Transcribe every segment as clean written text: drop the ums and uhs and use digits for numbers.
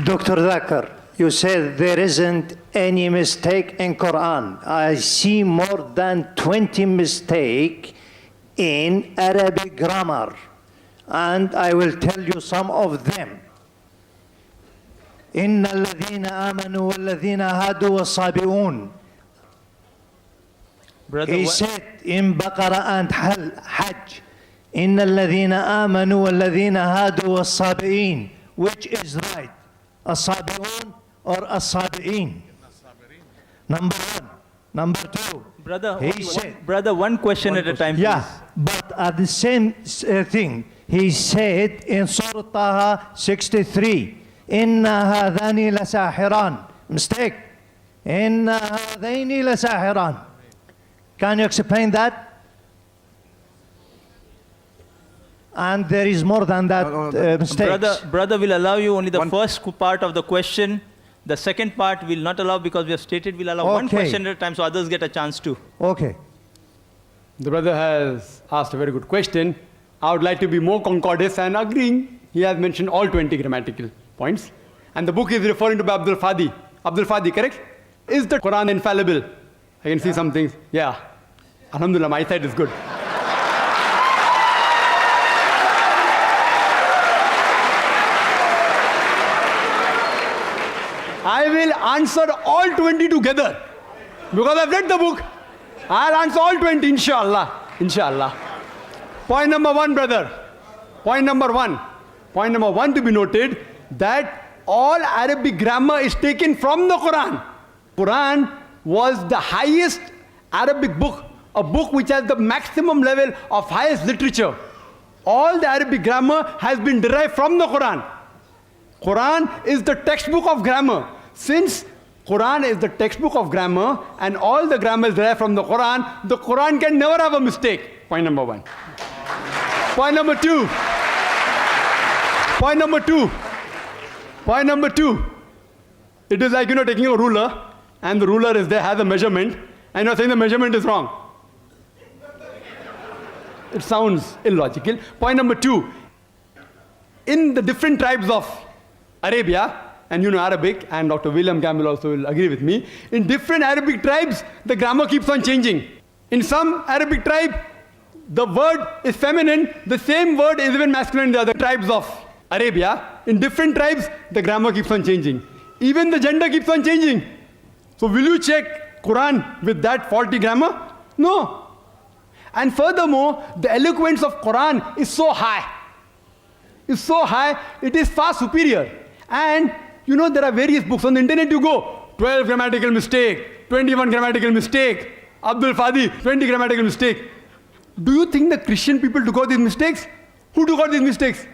Dr. Zakir, you said there isn't any mistake in Quran. I see more than 20 mistakes in Arabic grammar, and I will tell you some of them. إن الذين آمنوا والذين هادوا والصابئون. He said in Baqarah and Hajj, إن الذين آمنوا والذين هادوا والصابئين. Which is right? الصابئون or الصابئين? Number one. Number two. Brother, one question at a time, please. Yeah, but at the same thing, he said in Surah Taha 63, إِنَّ هَذَانِ لَسَاحِرَانِ. Mistake. إِنَّ هَذَيْنِ لَسَاحِرَانِ. Can you explain that? And there is more than that mistakes. Brother will allow you only the first part of the question. The second part will not allow because we have stated we'll allow one question at a time so others get a chance too. Okay. The brother has asked a very good question. I would like to be more concordant and agreeing. He has mentioned all 20 grammatical points. And the book is referring to Abdul Fadi. Abdul Fadi, correct? Is the Quran infallible? I can see some things. Yeah. Alhamdulillah, my side is good. I will answer all 20 together. Because I've read the book. I'll answer all 20, inshallah. Inshallah. Point number one, brother. Point number one to be noted, that all Arabic grammar is taken from the Quran. Quran was the highest Arabic book, a book which has the maximum level of highest literature. All the Arabic grammar has been derived from the Quran. Quran is the textbook of grammar. Since Quran is the textbook of grammar and all the grammar is derived from the Quran can never have a mistake. Point number one. Point number two. It is like, taking a ruler and the ruler is there, has a measurement, and you're saying the measurement is wrong. It sounds illogical. Point number two. In the different tribes of Arabia, and Arabic, and Dr. William Campbell also will agree with me, in different Arabic tribes, the grammar keeps on changing. In some Arabic tribe, the word is feminine, the same word is even masculine in the other tribes of Arabia. In different tribes, the grammar keeps on changing. Even the gender keeps on changing. So will you check Quran with that faulty grammar? No. And furthermore, the eloquence of Quran is so high. It's so high, it is far superior. And there are various books on the internet. You go 12 grammatical mistake, 21 grammatical mistake, Abdul Fadi 20 grammatical mistake. Do you think the Christian people took out these mistakes? Who took out these mistakes?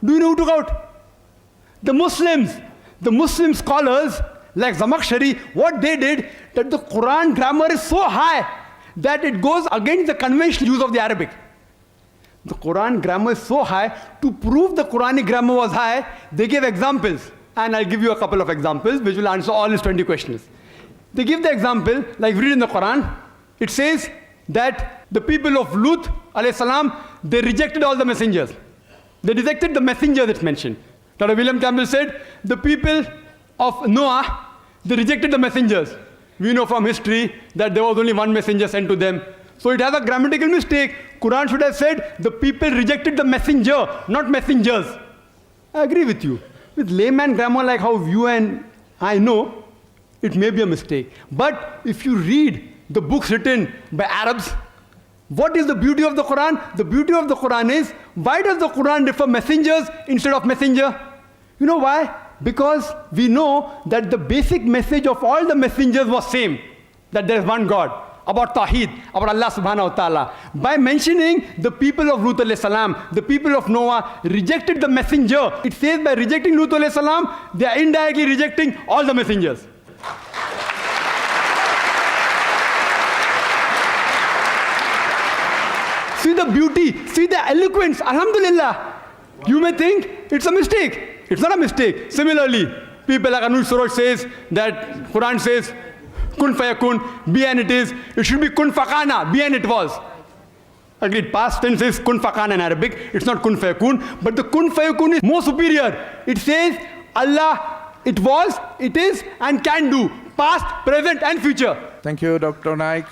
Do you know who took out? The Muslims. The Muslim scholars like Zamakhshari, what they did, that the Quran grammar is so high that it goes against the conventional use of the Arabic. The Quran grammar is so high, to prove the Quranic grammar was high, they gave examples. And I'll give you a couple of examples which will answer all his 20 questions. They give the example, like we read in the Quran, it says that the people of Lut, alayhi salam, they rejected all the messengers. They rejected the messenger that's mentioned. Dr. William Campbell said, the people of Noah, they rejected the messengers. We know from history that there was only one messenger sent to them. So it has a grammatical mistake. Quran should have said, the people rejected the messenger, not messengers. I agree with you. With layman grammar like how you and I know, it may be a mistake. But if you read the books written by Arabs, what is the beauty of the Quran? The beauty of the Quran is, why does the Quran refer messengers instead of messenger? You know why? Because we know that the basic message of all the messengers was same, that there is one God, about Tawheed, about Allah subhanahu wa ta'ala. By mentioning the people of Lut alayhi salam, the people of Noah rejected the messenger, it says by rejecting Lut alayhi salam, they are indirectly rejecting all the messengers. See the beauty, see the eloquence, alhamdulillah. You may think it's a mistake. It's not a mistake. Similarly, people like Anuj Suraj says that Quran says, kun fayakun, be and it is. It should be kun fakana, be and it was. Agreed, past tense is kun fakana in Arabic. It's not kun fayakun. But the kun fayakun is more superior. It says, Allah, it was, it is, and can do. Past, present, and future. Thank you, Dr. Naik.